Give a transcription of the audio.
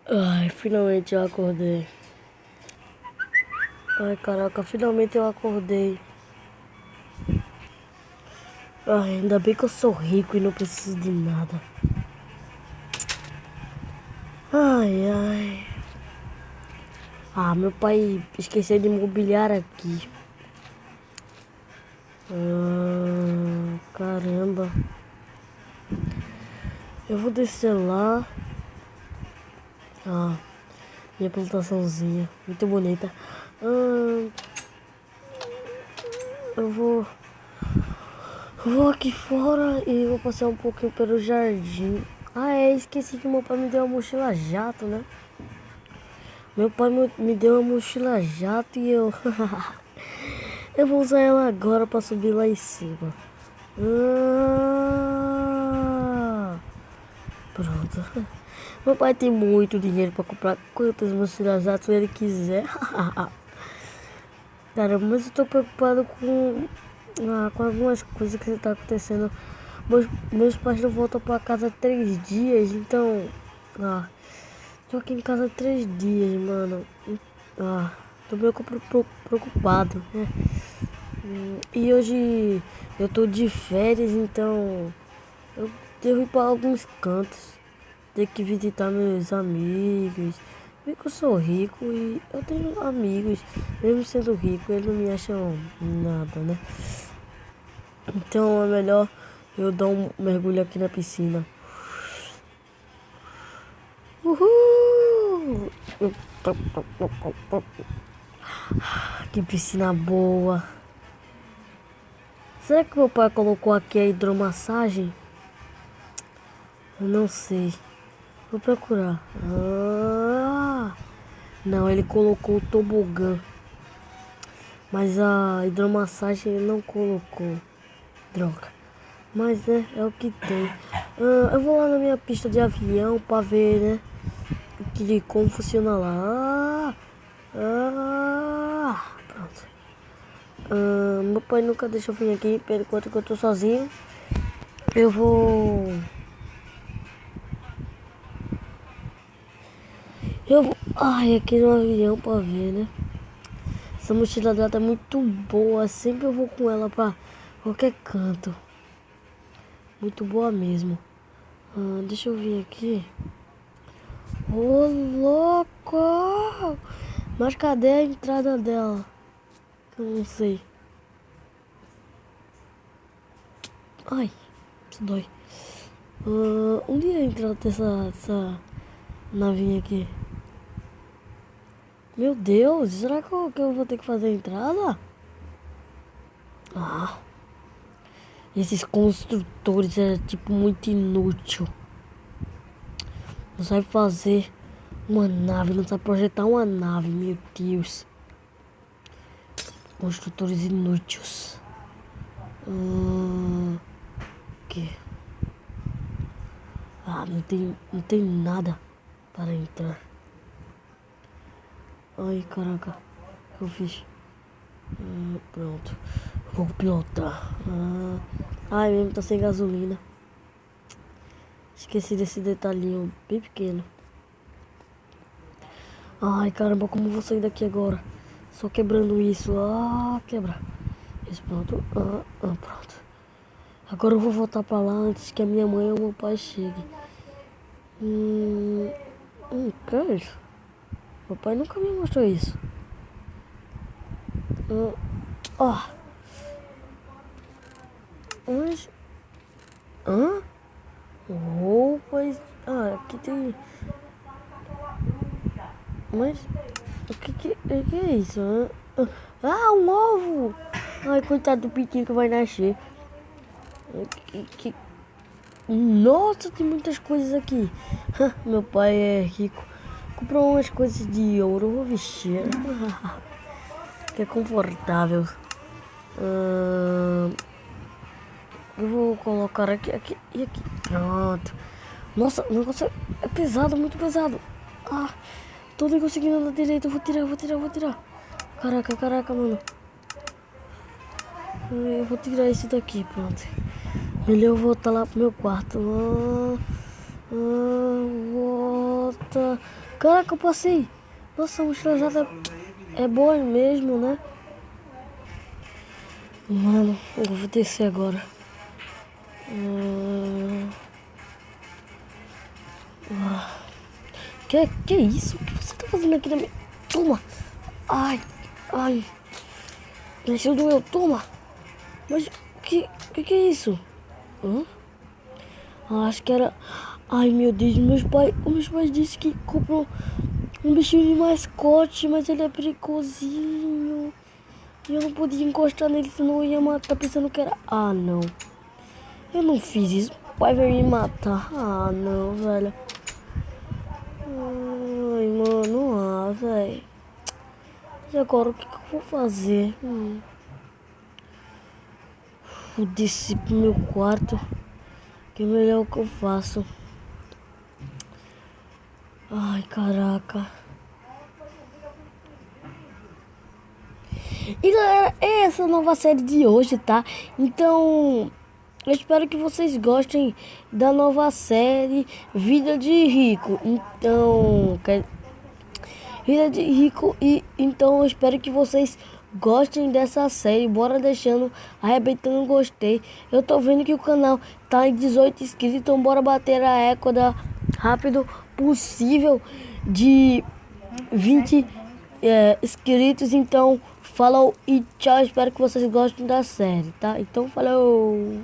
Ai, finalmente eu acordei. Ai, caraca, finalmente eu acordei. Ai, ainda bem que eu sou rico e não preciso de nada. Ai, ai. Ah, meu pai esqueceu de mobiliar aqui. Caramba. Eu vou descer lá. Ah, minha plantaçãozinha, muito bonita. Eu vou aqui fora e vou passear um pouquinho pelo jardim. Ah, esqueci que meu pai me deu uma mochila jato, né? Meu pai me deu uma mochila jato e eu... eu vou usar ela agora pra subir lá em cima. Pronto. Meu pai tem muito dinheiro pra comprar quantas mochilas jato ele quiser. Cara, mas eu tô preocupado com algumas coisas que tá acontecendo. Meus pais não voltam pra casa há 3 dias, então... tô aqui em casa há 3 dias, mano. Tô meio preocupado, né? E hoje eu tô de férias, então eu devo ir pra alguns cantos. Ter que visitar meus amigos. Ver que eu sou rico e eu tenho amigos. Mesmo sendo rico, eles não me acham nada, né? Então é melhor eu dar um mergulho aqui na piscina. Uhul! Que piscina boa. Será que meu pai colocou aqui a hidromassagem? Eu não sei. Vou procurar. Não, ele colocou o tobogã. Mas a hidromassagem ele não colocou. Droga. Mas é o que tem. Eu vou lá na minha pista de avião pra ver, né? Como funciona lá. Pronto. Meu pai nunca deixa eu vir aqui, por enquanto que eu tô sozinho. Eu vou... Ai, aqui no avião pra ver, né? Essa mochila dela tá muito boa. Sempre eu vou com ela pra qualquer canto. Muito boa mesmo. Deixa eu vir aqui. Ô, louco! Mas cadê a entrada dela? Eu não sei. Ai, isso dói. Onde é a entrada dessa navinha aqui? Meu Deus, será que eu vou ter que fazer a entrada? Esses construtores é tipo muito inútil. Não sabe fazer uma nave, não sabe projetar uma nave, meu Deus. Construtores inúteis. Que? Não tem nada para entrar. Ai, caraca, o que eu fiz? Pronto, vou pilotar. Ai, mesmo tá sem gasolina. Esqueci desse detalhinho bem pequeno. Ai, caramba, como vou sair daqui agora? Só quebrando isso. Quebra. Isso, pronto. Pronto. Agora eu vou voltar pra lá antes que a minha mãe ou meu pai cheguem. Que é isso? Meu pai nunca me mostrou isso. Mas... Roupas... aqui tem... Mas... O que é isso? Um ovo! Ai, coitado do pitinho que vai nascer. Nossa, tem muitas coisas aqui. Meu pai é rico. Comprou umas coisas de ouro. Eu vou vestir. Que é confortável. Eu vou colocar aqui e aqui. Pronto. Nossa, o negócio é pesado, muito pesado. Tô nem conseguindo andar direito. Eu vou tirar. Caraca, mano. Eu vou tirar esse daqui, pronto. Melhor eu voltar lá pro meu quarto. Volta. Caraca, eu passei. Nossa, a mochila já é boa mesmo, né? Mano, eu vou descer agora. Que isso? O que você tá fazendo aqui na minha... Toma! Ai, ai. Deixa doeu, toma! Mas que é isso? Hã? Acho que era... Ai, meu Deus, meus pais disseram que comprou um bichinho de mascote, mas ele é perigosinho. E eu não podia encostar nele, senão eu ia matar pensando que era... Ah, não. Eu não fiz isso. O pai vai me matar. Ah, não, velho. Ai, mano, velho. E agora o que eu vou fazer? Vou descer pro meu quarto. Que é melhor o que eu faço. Ai, caraca. E galera, é essa nova série de hoje, tá? Então, eu espero que vocês gostem da nova série Vida de Rico. Então, Vida de Rico, e então eu espero que vocês gostem dessa série. Bora deixando, arrebentando um gostei. Eu tô vendo que o canal tá em 18 inscritos, então bora bater a ecota rápido possível de 20 inscritos. Então, falou e tchau. Espero que vocês gostem da série, tá? Então, falou!